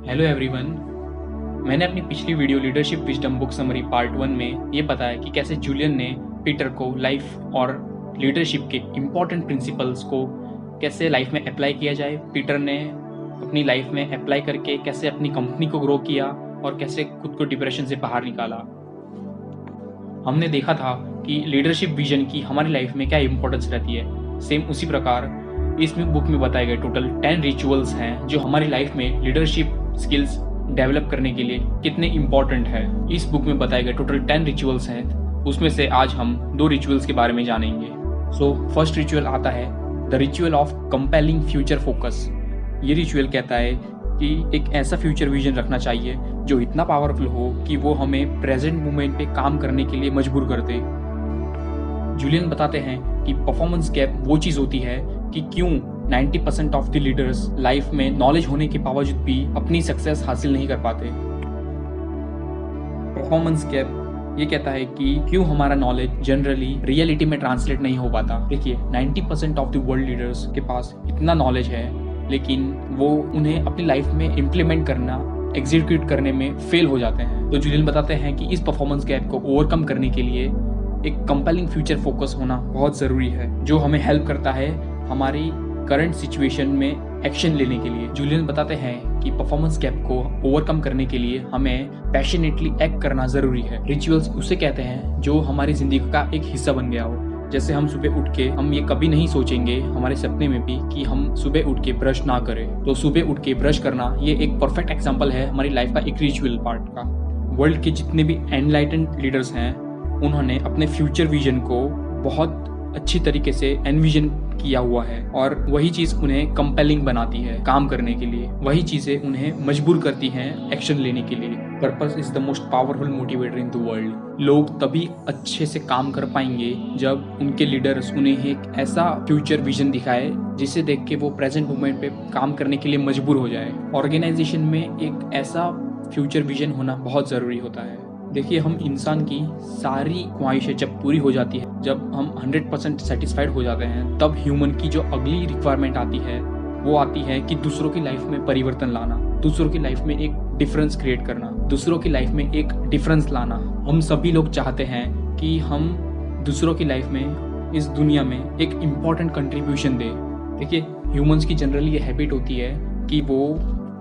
Hello everyone. मैंने अपनी पिछली video leadership wisdom book summary part 1 में ये बताया कि कैसे जूलियन ने पीटर को लाइफ और लीडरशिप के इम्पॉर्टेंट प्रिंसिपल्स को कैसे लाइफ में अप्लाई किया जाए। पीटर ने अपनी लाइफ में अप्लाई करके कैसे अपनी कंपनी को ग्रो किया और कैसे खुद को डिप्रेशन से बाहर निकाला। हमने देखा था कि लीडरशिप विजन की हमारी लाइफ में क्या इंपॉर्टेंस रहती है। सेम उसी प्रकार इस बुक में बताए गए टोटल 10 रिचुअल्स हैं जो हमारी लाइफ में लीडरशिप स्किल्स डेवलप करने के लिए कितने इंपॉर्टेंट है। इस बुक में बताए गए टोटल 10 रिचुअल्स हैं, उसमें से आज हम 2 रिचुअल्स के बारे में जानेंगे। फर्स्ट रिचुअल आता है the ritual of compelling future focus. ये रिचुअल कहता है कि एक ऐसा फ्यूचर विजन रखना चाहिए जो इतना पावरफुल हो कि वो हमें प्रेजेंट मोमेंट पे काम करने के लिए मजबूर कर दे। जूलियन बताते हैं कि परफॉर्मेंस गैप वो चीज़ होती है कि क्यों 90% ऑफ द लीडर्स लाइफ में नॉलेज होने के बावजूद भी अपनी सक्सेस हासिल नहीं कर पाते। परफॉर्मेंस गैप ये कहता है कि क्यों हमारा नॉलेज जनरली रियलिटी में ट्रांसलेट नहीं हो पाता। देखिए 90% ऑफ द वर्ल्ड लीडर्स के पास इतना नॉलेज है लेकिन वो उन्हें अपनी लाइफ में इम्प्लीमेंट करना, एग्जीक्यूट करने में फेल हो जाते हैं। तो जूलियन बताते हैं कि इस परफॉर्मेंस गैप को ओवरकम करने के लिए एक कंपेलिंग फ्यूचर फोकस होना बहुत ज़रूरी है, जो हमें हेल्प करता है हमारी करंट सिचुएशन में एक्शन लेने के लिए। जूलियन बताते हैं कि परफॉर्मेंस गैप को ओवरकम करने के लिए हमें पैशनेटली एक्ट करना ज़रूरी है। रिचुअल्स उसे कहते हैं जो हमारी ज़िंदगी का एक हिस्सा बन गया हो। जैसे हम सुबह उठ के हम ये कभी नहीं सोचेंगे हमारे सपने में भी कि हम सुबह उठ के ब्रश ना करें, तो सुबह उठ के ब्रश करना ये एक परफेक्ट एग्जाम्पल है हमारी लाइफ का एक रिचुअल पार्ट का। वर्ल्ड के जितने भी एनलाइटेंड लीडर्स हैं उन्होंने अपने फ्यूचर विजन को बहुत अच्छी तरीके से एनविजन किया हुआ है और वही चीज़ उन्हें कंपेलिंग बनाती है काम करने के लिए। वही चीज़ें उन्हें मजबूर करती हैं एक्शन लेने के लिए। Purpose is the most powerful motivator in the world. लोग तभी अच्छे से काम कर पाएंगे जब उनके लीडर्स उन्हें एक ऐसा फ्यूचर विजन दिखाए जिसे देख के वो प्रेजेंट मोमेंट पे काम करने के लिए मजबूर हो जाए। ऑर्गेनाइजेशन में एक ऐसा फ्यूचर विजन होना बहुत ज़रूरी होता है। देखिए हम इंसान की सारी ख्वाहिशें जब पूरी हो जाती है, जब हम 100% सेटिस्फाइड हो जाते हैं, तब ह्यूमन की जो अगली रिक्वायरमेंट आती है वो आती है कि दूसरों की लाइफ में परिवर्तन लाना, दूसरों की लाइफ में एक डिफरेंस क्रिएट करना, दूसरों की लाइफ में एक डिफरेंस लाना। हम सभी लोग चाहते हैं कि हम दूसरों की लाइफ में, इस दुनिया में एक इम्पॉर्टेंट कंट्रीब्यूशन दें। देखिए ह्यूमंस की जनरली ये हैबिट होती है कि वो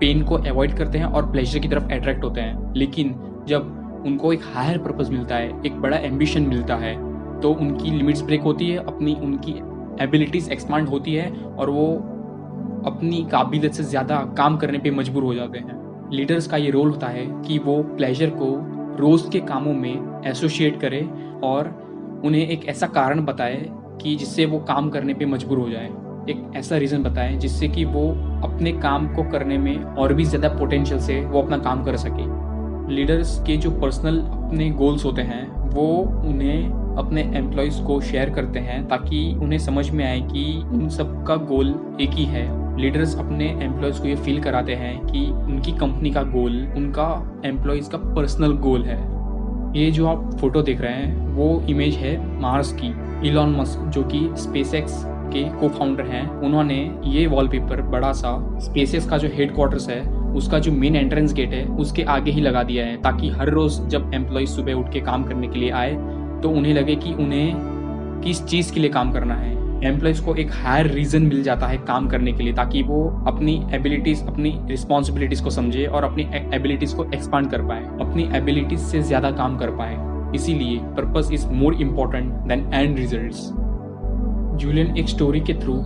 पेन को अवॉइड करते हैं और प्लेजर की तरफ अट्रैक्ट होते हैं, लेकिन जब उनको एक हायर पर्पस मिलता है, एक बड़ा एम्बिशन मिलता है, तो उनकी लिमिट्स ब्रेक होती है, उनकी एबिलिटीज़ एक्सपांड होती है और वो अपनी काबिलियत से ज़्यादा काम करने पे मजबूर हो जाते हैं। लीडर्स का ये रोल होता है कि वो प्लेजर को रोज़ के कामों में एसोशिएट करे और उन्हें एक ऐसा कारण बताए कि जिससे वो काम करने पे मजबूर हो जाए, एक ऐसा रीज़न बताए जिससे कि वो अपने काम को करने में और भी ज़्यादा पोटेंशियल से वो अपना काम कर सके। लीडर्स के जो पर्सनल अपने गोल्स होते हैं वो उन्हें अपने एम्प्लॉयज़ को शेयर करते हैं ताकि उन्हें समझ में आए कि उन सब का गोल एक ही है। लीडर्स अपने एम्प्लॉयज़ को ये फील कराते हैं कि उनकी कंपनी का गोल उनका एम्प्लॉयज़ का पर्सनल गोल है। ये जो आप फोटो देख रहे हैं वो इमेज है मार्स की। इलॉन मस्क जो कि स्पेसएक्स के को फाउंडर हैं, उन्होंने ये वॉलपेपर बड़ा सा स्पेसएक्स का जो हेडक्वार्टर्स है उसका जो मेन एंट्रेंस गेट है उसके आगे ही लगा दिया है, ताकि हर रोज़ जब एम्प्लॉय सुबह उठ के काम करने के लिए आए तो उन्हें लगे कि उन्हें किस चीज़ के लिए काम करना है। एम्प्लॉयज़ को एक हायर रीज़न मिल जाता है काम करने के लिए, ताकि वो अपनी एबिलिटीज़, अपनी रिस्पॉन्सिबिलिटीज़ को समझे और अपनी एबिलिटीज़ को एक्सपांड कर पाए, अपनी एबिलिटीज़ से ज़्यादा काम कर पाए। इसीलिए purpose is more important than end results. Julian एक स्टोरी के थ्रू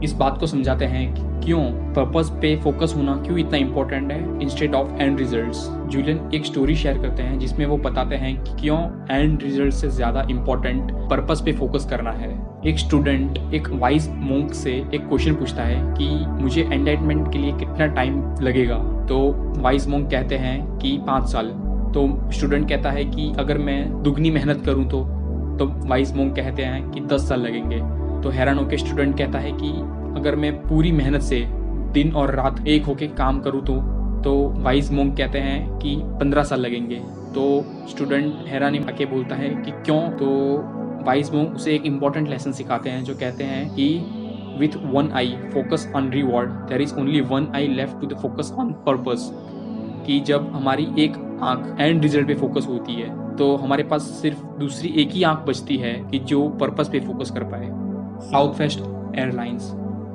इस बात को समझाते हैं कि क्यों पर्पस पे फोकस होना क्यों इतना इम्पोर्टेंट है instead of end results. Julian एक स्टोरी शेयर करते हैं जिसमें वो बताते हैं कि क्यों एंड रिजल्ट से ज़्यादा इम्पोर्टेंट पर्पस पे फोकस करना है। एक स्टूडेंट एक वाइज मोंक से एक क्वेश्चन पूछता है कि मुझे एनलाइटमेंट के लिए कितना टाइम लगेगा, तो वाइज मोंक कहते हैं कि 5 साल। तो स्टूडेंट कहता है कि अगर मैं दुगनी मेहनत करूँ तो वाइज मोंक कहते हैं कि 10 साल लगेंगे। तो हैरान होकर स्टूडेंट कहता है कि अगर मैं पूरी मेहनत से दिन और रात एक होके काम करूँ तो वाइज मोंक कहते हैं कि 15 साल लगेंगे। तो स्टूडेंट हैरानी आके बोलता है कि क्यों। तो वाइज मोंक उसे एक इम्पॉर्टेंट लेसन सिखाते हैं जो कहते हैं कि with one eye focus on reward, there is only one eye left to the focus on purpose. कि जब हमारी एक आंख एंड रिजल्ट पे फोकस होती है तो हमारे पास सिर्फ दूसरी एक ही आंख बचती है कि जो पर्पस पे फोकस कर पाए। साउथ वेस्ट एयरलाइंस,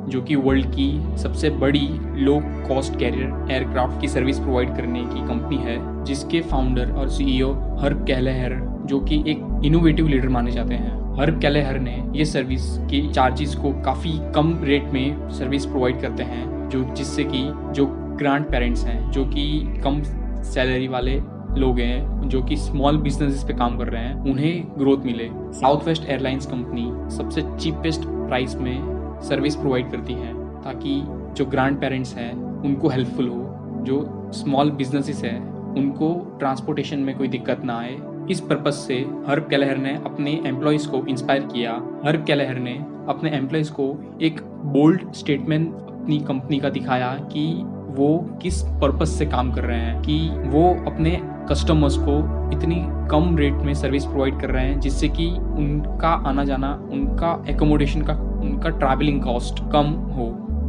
जो कि वर्ल्ड की सबसे बड़ी लो कॉस्ट कैरियर एयरक्राफ्ट की सर्विस प्रोवाइड करने की कंपनी है, जिसके फाउंडर और सीईओ हर्ब कैलेहर, जो कि एक इनोवेटिव लीडर माने जाते हैं। हर्ब कैलेहर ने ये सर्विस के चार्जेस को काफ़ी कम रेट में सर्विस प्रोवाइड करते हैं, जिससे कि जो ग्रैंड पेरेंट्स हैं, जो कि कम सैलरी वाले लोग हैं, जो कि स्मॉल बिजनेसेस पे काम कर रहे हैं, उन्हें ग्रोथ मिले। साउथ वेस्ट एयरलाइंस कंपनी सबसे चीपेस्ट प्राइस में सर्विस प्रोवाइड करती है ताकि जो ग्रैंड पेरेंट्स हैं उनको हेल्पफुल हो, जो स्मॉल बिजनेसेस हैं उनको ट्रांसपोर्टेशन में कोई दिक्कत ना आए। इस पर्पस से हर्ब कैलेहर ने अपने एम्प्लॉयज़ को इंस्पायर किया। हर्ब कैलेहर ने अपने एम्प्लॉयज़ को एक बोल्ड स्टेटमेंट अपनी कंपनी का दिखाया कि वो किस पर्पस से काम कर रहे हैं, कि वो अपने कस्टमर्स को इतनी कम रेट में सर्विस प्रोवाइड कर रहे हैं जिससे कि उनका आना जाना, उनका एकोमोडेशन का, उनका ट्रैवलिंग कॉस्ट कम हो।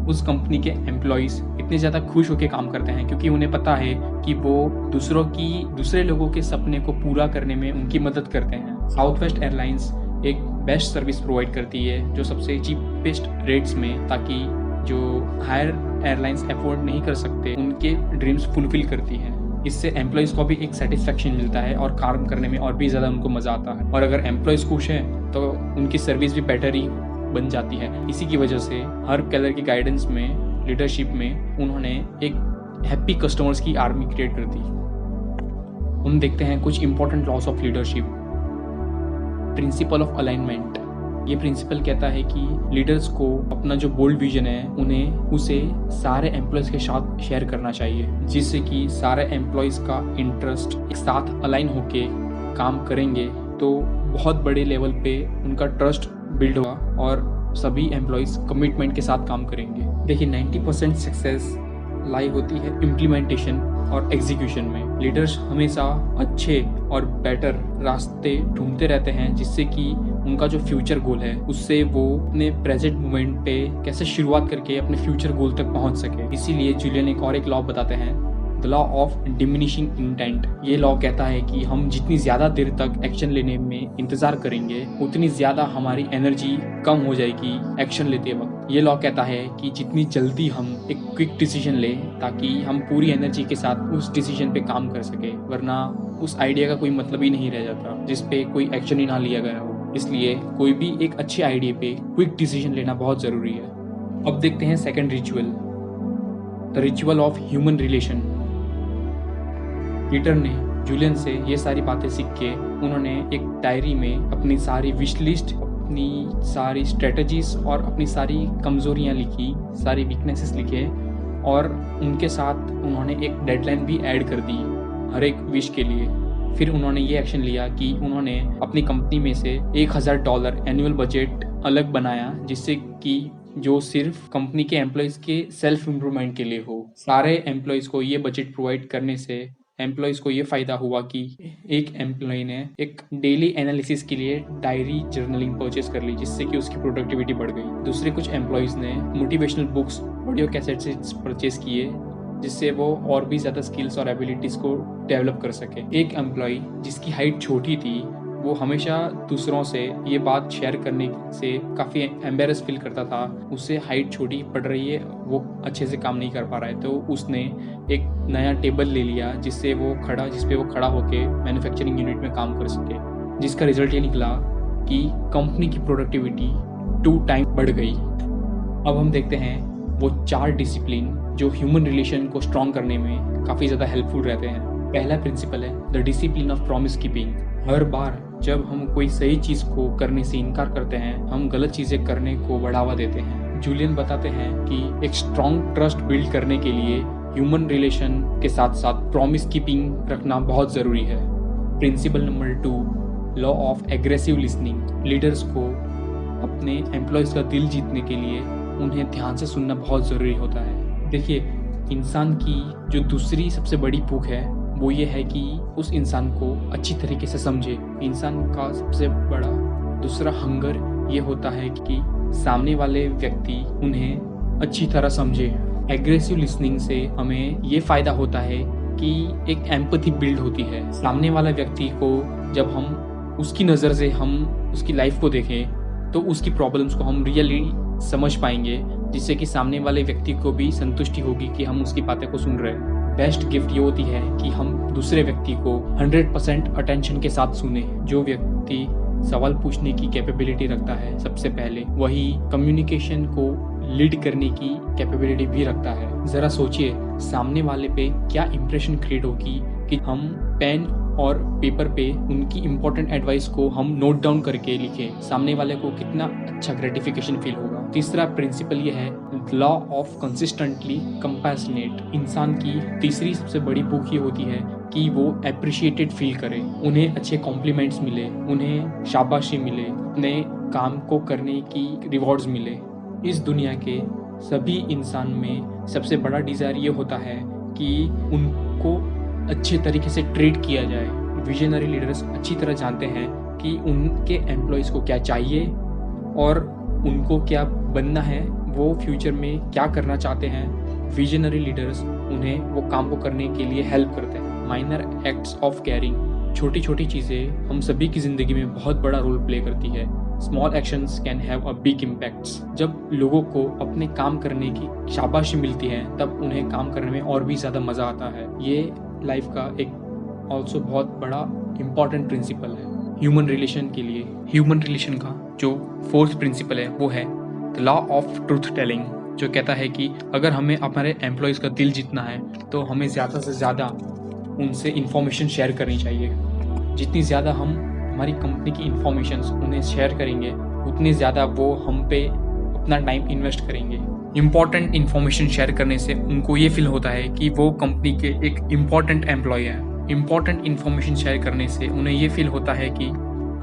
उस कंपनी के एम्प्लॉयज़ इतने ज़्यादा खुश होकर काम करते हैं क्योंकि उन्हें पता है कि वो दूसरे लोगों के सपने को पूरा करने में उनकी मदद करते हैं। साउथ वेस्ट एयरलाइंस एक बेस्ट सर्विस प्रोवाइड करती है जो सबसे चीपेस्ट रेट्स में, ताकि जो हायर एयरलाइंस अफोर्ड नहीं कर सकते उनके ड्रीम्स फुलफिल करती है। इससे एम्प्लॉयज़ को भी एक सेटिस्फैक्शन मिलता है और काम करने में और भी ज़्यादा उनको मज़ा आता है। और अगर एम्प्लॉयज़ खुश हैं तो उनकी सर्विस भी बेटर ही बन जाती है। इसी की वजह से हर्ब कैलेहर की गाइडेंस में, लीडरशिप में, उन्होंने एक हैप्पी कस्टमर्स की आर्मी क्रिएट कर दी। हम देखते हैं कुछ important loss of leadership. Principle of alignment, ये प्रिंसिपल कहता है कि लीडर्स को अपना जो बोल्ड विजन है उसे सारे एम्प्लॉयज़ के साथ शेयर करना चाहिए, जिससे कि सारे एम्प्लॉयज़ का इंटरेस्ट एक साथ अलाइन होके काम करेंगे तो बहुत बड़े लेवल पे उनका ट्रस्ट बिल्ड होगा और सभी एम्प्लॉयज़ कमिटमेंट के साथ काम करेंगे। देखिए 90% सक्सेस लाई होती है इम्प्लीमेंटेशन और एग्जीक्यूशन में। लीडर्स हमेशा अच्छे और बेटर रास्ते ढूंढते रहते हैं जिससे कि उनका जो फ्यूचर गोल है उससे वो अपने प्रेजेंट मोमेंट पे कैसे शुरुआत करके अपने फ्यूचर गोल तक पहुंच सके। इसीलिए जूलियन एक लॉ बताते हैं, the law of diminishing intent. ये लॉ कहता है कि हम जितनी ज़्यादा देर तक एक्शन लेने में इंतज़ार करेंगे उतनी ज़्यादा हमारी एनर्जी कम हो जाएगी एक्शन लेते वक्त। ये लॉ कहता है कि जितनी जल्दी हम एक क्विक डिसीजन लें ताकि हम पूरी एनर्जी के साथ उस डिसीजन पे काम कर सके, वरना उस आइडिया का कोई मतलब ही नहीं रह जाता जिस पे कोई एक्शन ही ना लिया गया हो। इसलिए कोई भी एक अच्छे आइडिया पे क्विक डिसीजन लेना बहुत ज़रूरी है। अब देखते हैं second ritual, the ritual of human relation. Peter ने जूलियन से ये सारी बातें सीख के उन्होंने एक डायरी में अपनी सारी विश लिस्ट, अपनी सारी स्ट्रेटजीज और अपनी सारी कमज़ोरियाँ लिखी, सारी वीकनेसेस लिखे और उनके साथ उन्होंने एक डेडलाइन भी ऐड कर दी हर एक विश के लिए। फिर उन्होंने ये एक्शन लिया कि उन्होंने अपनी कंपनी में से $1000 एनुअल बजट अलग बनाया जिससे कि जो सिर्फ कंपनी के एम्प्लॉयज़ के सेल्फ इम्प्रूवमेंट के लिए हो। सारे एम्प्लॉयज़ को ये बजट प्रोवाइड करने से एम्प्लॉयज़ को ये फ़ायदा हुआ कि एक एम्प्लॉय ने एक डेली एनालिसिस के लिए डायरी जर्नलिंग परचेस कर ली जिससे कि उसकी प्रोडक्टिविटी बढ़ गई। दूसरे कुछ एम्प्लॉयज़ ने motivational books, audio cassettes purchase किए जिससे वो और भी ज़्यादा स्किल्स और एबिलिटीज़ को डेवलप कर सके। एक एम्प्लॉय जिसकी हाइट छोटी थी वो हमेशा दूसरों से ये बात शेयर करने से काफ़ी एम्बेरस फील करता था, उससे हाइट छोटी पड़ रही है, वो अच्छे से काम नहीं कर पा रहा है, तो उसने एक नया टेबल ले लिया जिस पे वो खड़ा होके मैन्युफैक्चरिंग यूनिट में काम कर सके, जिसका रिजल्ट ये निकला कि कंपनी की प्रोडक्टिविटी 2 टाइम बढ़ गई। अब हम देखते हैं वो 4 डिसिप्लिन जो ह्यूमन रिलेशन को स्ट्रॉन्ग करने में काफ़ी ज़्यादा हेल्पफुल रहते हैं। पहला प्रिंसिपल है the discipline of promise keeping. हर बार जब हम कोई सही चीज़ को करने से इनकार करते हैं हम गलत चीज़ें करने को बढ़ावा देते हैं। जूलियन बताते हैं कि एक स्ट्रॉन्ग ट्रस्ट बिल्ड करने के लिए ह्यूमन रिलेशन के साथ साथ प्रॉमिस कीपिंग रखना बहुत ज़रूरी है। Principle number 2, law of aggressive listening. Leaders को अपने एम्प्लॉयज़ का दिल जीतने के लिए उन्हें ध्यान से सुनना बहुत ज़रूरी होता है। देखिए, इंसान की जो दूसरी सबसे बड़ी भूख है वो ये है कि उस इंसान को अच्छी तरीके से समझे। इंसान का सबसे बड़ा दूसरा हंगर ये होता है कि सामने वाले व्यक्ति उन्हें अच्छी तरह समझे। एग्रेसिव लिसनिंग से हमें ये फ़ायदा होता है कि एक एम्पैथी बिल्ड होती है। सामने वाला व्यक्ति को जब हम उसकी नज़र से हम उसकी लाइफ को देखें तो उसकी प्रॉब्लम्स को हम रियली समझ पाएंगे, जिससे कि सामने वाले व्यक्ति को भी संतुष्टि होगी कि हम उसकी बातें को सुन रहे हैं। बेस्ट गिफ्ट ये होती है कि हम दूसरे व्यक्ति को 100% अटेंशन के साथ सुने। जो व्यक्ति सवाल पूछने की कैपेबिलिटी रखता है सबसे पहले, वही कम्युनिकेशन को लीड करने की कैपेबिलिटी भी रखता है। ज़रा सोचिए सामने वाले पे क्या इंप्रेशन क्रिएट होगी कि हम पेन और पेपर पे उनकी इंपॉर्टेंट एडवाइस को हम नोट डाउन करके लिखें। सामने वाले को कितना अच्छा ग्रेटिफिकेशन फील होगा। तीसरा प्रिंसिपल ये है लॉ ऑफ कंसिस्टेंटली कंपैशनेट। इंसान की तीसरी सबसे बड़ी भूख ये होती है कि वो अप्रिशिएटेड फील करे, उन्हें अच्छे कॉम्प्लीमेंट्स मिले, उन्हें शाबाशी मिले, अपने काम को करने की रिवॉर्ड्स मिले। इस दुनिया के सभी इंसान में सबसे बड़ा डिज़ायर ये होता है कि उनको अच्छे तरीके से ट्रीट किया जाए। विजनरी लीडर्स अच्छी तरह जानते हैं कि उनके एम्प्लॉयज़ को क्या चाहिए और उनको क्या बनना है, वो फ्यूचर में क्या करना चाहते हैं। विजनरी लीडर्स उन्हें वो काम को करने के लिए हेल्प करते हैं। माइनर एक्ट्स ऑफ केयरिंग, छोटी छोटी चीज़ें हम सभी की ज़िंदगी में बहुत बड़ा रोल प्ले करती है। Small actions can have a big impacts. जब लोगों को अपने काम करने की शाबाशी मिलती है तब उन्हें काम करने में और भी ज़्यादा मज़ा आता है। ये लाइफ का एक ऑल्सो बहुत बड़ा इम्पॉर्टेंट प्रिंसिपल है ह्यूमन रिलेशन के लिए। ह्यूमन रिलेशन का जो फोर्थ प्रिंसिपल है वो है the law of truth telling, जो कहता है कि अगर हमें हमारे एम्प्लॉयज़ का दिल जीतना है तो हमें ज़्यादा से ज़्यादा उनसे इंफॉर्मेशन शेयर करनी चाहिए। जितनी ज़्यादा हम हमारी कंपनी की इंफॉर्मेशन उन्हें शेयर करेंगे उतनी ज़्यादा वो हम पे अपना टाइम इन्वेस्ट करेंगे। इम्पॉर्टेंट इन्फॉर्मेशन शेयर करने से उनको ये फील होता है कि वो कंपनी के एक इम्पॉर्टेंट एम्प्लॉय है। इम्पॉर्टेंट इन्फॉर्मेशन शेयर करने से उन्हें ये फील होता है कि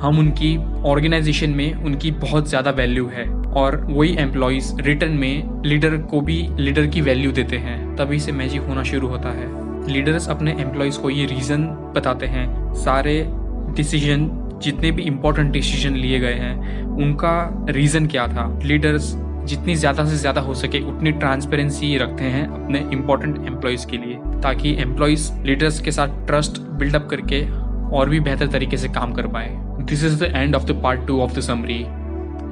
हम उनकी ऑर्गेनाइजेशन में उनकी बहुत ज़्यादा वैल्यू है, और वही एम्प्लॉयज़ रिटर्न में लीडर को भी लीडर की वैल्यू देते हैं। तभी से मैजिक होना शुरू होता है। लीडर्स अपने एम्प्लॉयज़ को ये रीज़न बताते हैं। सारे डिसीजन, जितने भी इम्पोर्टेंट डिसीजन लिए गए हैं, उनका रीज़न क्या था। लीडर्स जितनी ज़्यादा से ज़्यादा हो सके उतनी ट्रांसपेरेंसी रखते हैं अपने इम्पोर्टेंट एम्प्लॉयज़ के लिए, ताकि एम्प्लॉयज़ लीडर्स के साथ ट्रस्ट बिल्डअप करके और भी बेहतर तरीके से काम कर पाए। This is the end of the part 2 of the summary.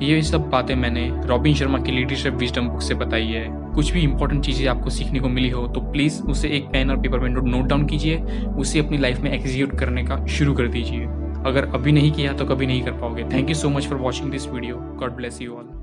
ये सब बातें मैंने रॉबिन शर्मा की लीडरशिप विजडम बुक से बताई है। कुछ भी इंपॉर्टेंट चीज़ें आपको सीखने को मिली हो तो प्लीज़ उसे एक पेन और पेपर में नोट डाउन कीजिए, उसे अपनी लाइफ में एग्जीक्यूट करने का शुरू कर दीजिए। अगर अभी नहीं किया तो कभी नहीं कर पाओगे। Thank you so much for watching this video. God bless you all.